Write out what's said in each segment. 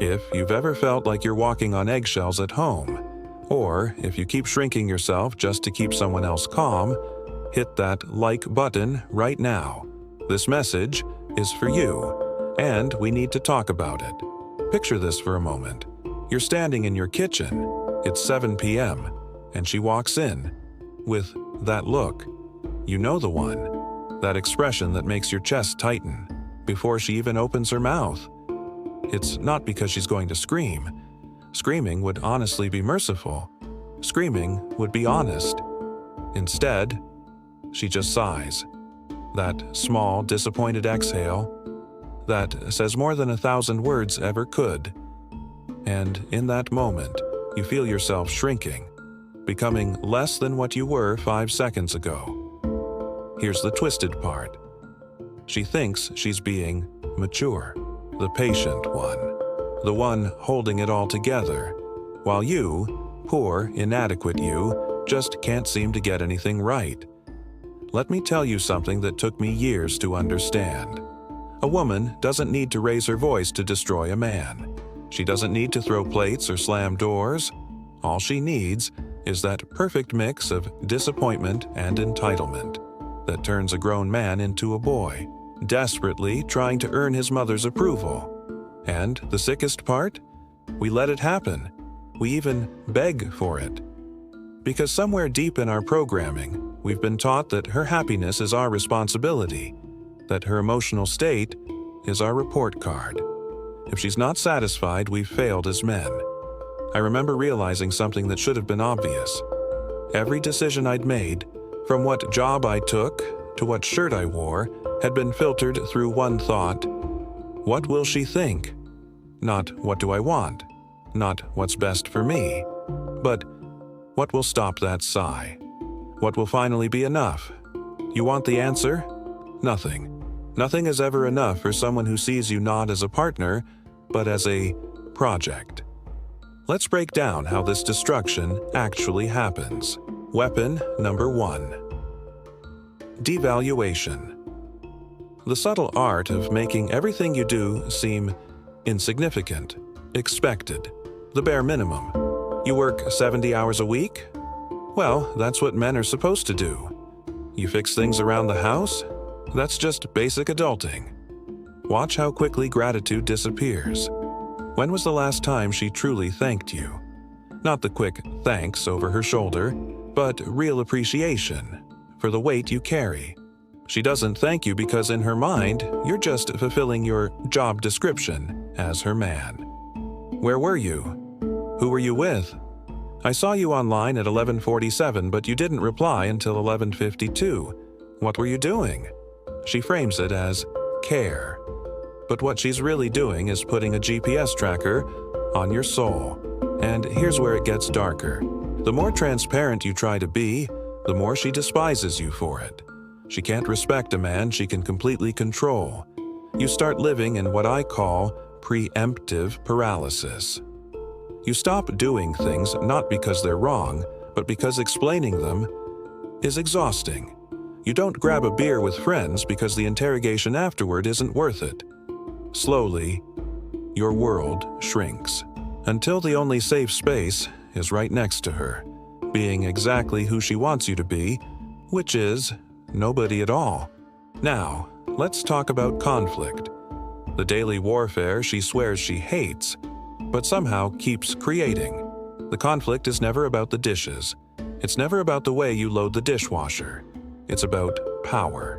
If you've ever felt like you're walking on eggshells at home, or if you keep shrinking yourself just to keep someone else calm, hit that like button right now. This message is for you, and we need to talk about it. Picture this for a moment. You're standing in your kitchen. It's 7 p.m., and she walks in with that look. You know the one. That expression that makes your chest tighten before she even opens her mouth. It's not because she's going to scream. Screaming would honestly be merciful. Screaming would be honest. Instead, she just sighs. That small, disappointed exhale that says more than 1,000 words ever could. And in that moment, you feel yourself shrinking, becoming less than what you were 5 seconds ago. Here's the twisted part. She thinks she's being mature, the patient one, the one holding it all together, while you, poor, inadequate you, just can't seem to get anything right. Let me tell you something that took me years to understand. A woman doesn't need to raise her voice to destroy a man. She doesn't need to throw plates or slam doors. All she needs is that perfect mix of disappointment and entitlement that turns a grown man into a boy, desperately trying to earn his mother's approval. And the sickest part? We let it happen. We even beg for it. Because somewhere deep in our programming, we've been taught that her happiness is our responsibility, that her emotional state is our report card. If she's not satisfied, we've failed as men. I remember realizing something that should have been obvious. Every decision I'd made, from what job I took to what shirt I wore, had been filtered through one thought: what will she think? Not what do I want, not what's best for me, but what will stop that sigh? What will finally be enough? You want the answer? Nothing. Nothing is ever enough for someone who sees you not as a partner, but as a project. Let's break down how this destruction actually happens. Weapon number 1. Devaluation. The subtle art of making everything you do seem insignificant, expected, the bare minimum. You work 70 hours a week? Well, that's what men are supposed to do. You fix things around the house? That's just basic adulting. Watch how quickly gratitude disappears. When was the last time she truly thanked you? Not the quick thanks over her shoulder, but real appreciation for the weight you carry. She doesn't thank you because in her mind, you're just fulfilling your job description as her man. Where were you? Who were you with? I saw you online at 11:47, but you didn't reply until 11:52. What were you doing? She frames it as care. But what she's really doing is putting a GPS tracker on your soul. And here's where it gets darker. The more transparent you try to be, the more she despises you for it. She can't respect a man she can completely control. You start living in what I call preemptive paralysis. You stop doing things not because they're wrong, but because explaining them is exhausting. You don't grab a beer with friends because the interrogation afterward isn't worth it. Slowly, your world shrinks, until the only safe space is right next to her, being exactly who she wants you to be, which is nobody at all. Now, let's talk about conflict. The daily warfare she swears she hates, but somehow keeps creating. The conflict is never about the dishes. It's never about the way you load the dishwasher. It's about power.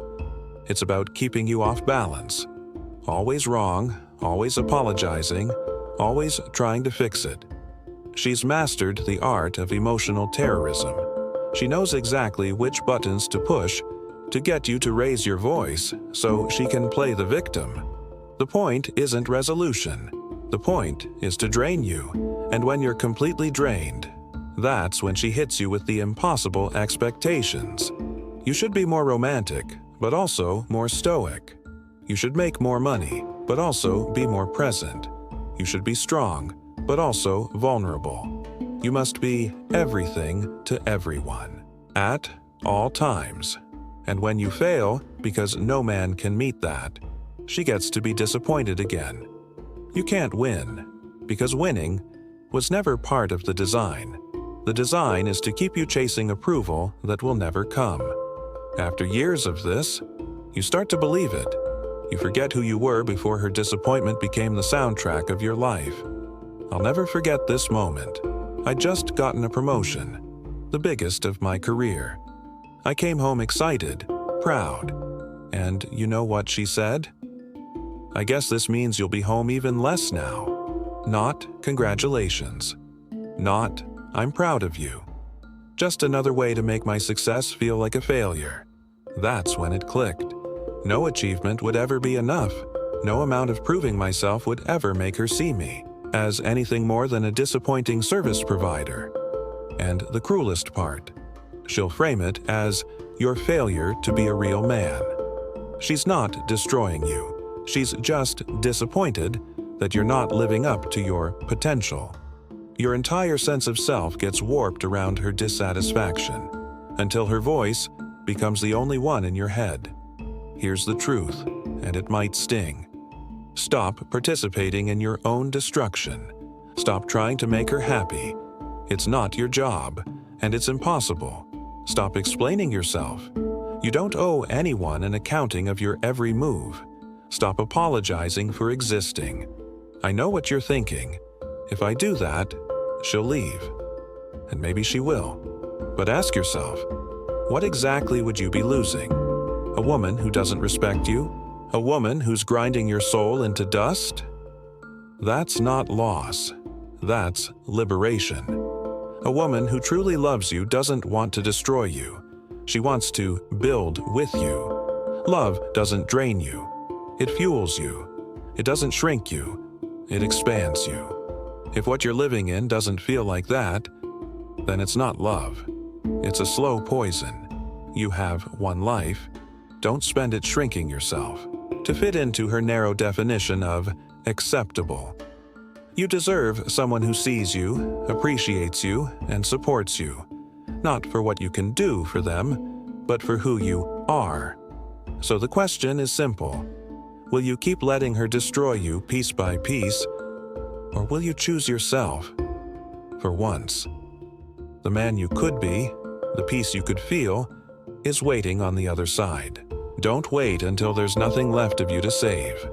It's about keeping you off balance. Always wrong, always apologizing, always trying to fix it. She's mastered the art of emotional terrorism. She knows exactly which buttons to push to get you to raise your voice so she can play the victim. The point isn't resolution. The point is to drain you. And when you're completely drained, that's when she hits you with the impossible expectations. You should be more romantic, but also more stoic. You should make more money, but also be more present. You should be strong, but also vulnerable. You must be everything to everyone, at all times. And when you fail, because no man can meet that, she gets to be disappointed again. You can't win. because winning was never part of the design. The design is to keep you chasing approval that will never come. After years of this, you start to believe it. You forget who you were before her disappointment became the soundtrack of your life. I'll never forget this moment. I'd just gotten a promotion, the biggest of my career. I came home excited, proud. And you know what she said? "I guess this means you'll be home even less now." Not "congratulations." Not "I'm proud of you." Just another way to make my success feel like a failure. That's when it clicked. No achievement would ever be enough. No amount of proving myself would ever make her see me as anything more than a disappointing service provider. And the cruelest part, she'll frame it as your failure to be a real man. She's not destroying you. She's just disappointed that you're not living up to your potential. Your entire sense of self gets warped around her dissatisfaction, until her voice becomes the only one in your head. Here's the truth, and it might sting. Stop participating in your own destruction. Stop trying to make her happy. It's not your job, and it's impossible. Stop explaining yourself. You don't owe anyone an accounting of your every move. Stop apologizing for existing. I know what you're thinking. If I do that, she'll leave. And maybe she will. But ask yourself, what exactly would you be losing? A woman who doesn't respect you? A woman who's grinding your soul into dust? That's not loss. That's liberation. A woman who truly loves you doesn't want to destroy you. She wants to build with you. Love doesn't drain you. It fuels you. It doesn't shrink you. It expands you. If what you're living in doesn't feel like that, then it's not love. It's a slow poison. You have one life. Don't spend it shrinking yourself to fit into her narrow definition of acceptable. You deserve someone who sees you, appreciates you, and supports you, not for what you can do for them, but for who you are. So the question is simple. Will you keep letting her destroy you piece by piece, or will you choose yourself? For once, the man you could be, the peace you could feel, is waiting on the other side. Don't wait until there's nothing left of you to save.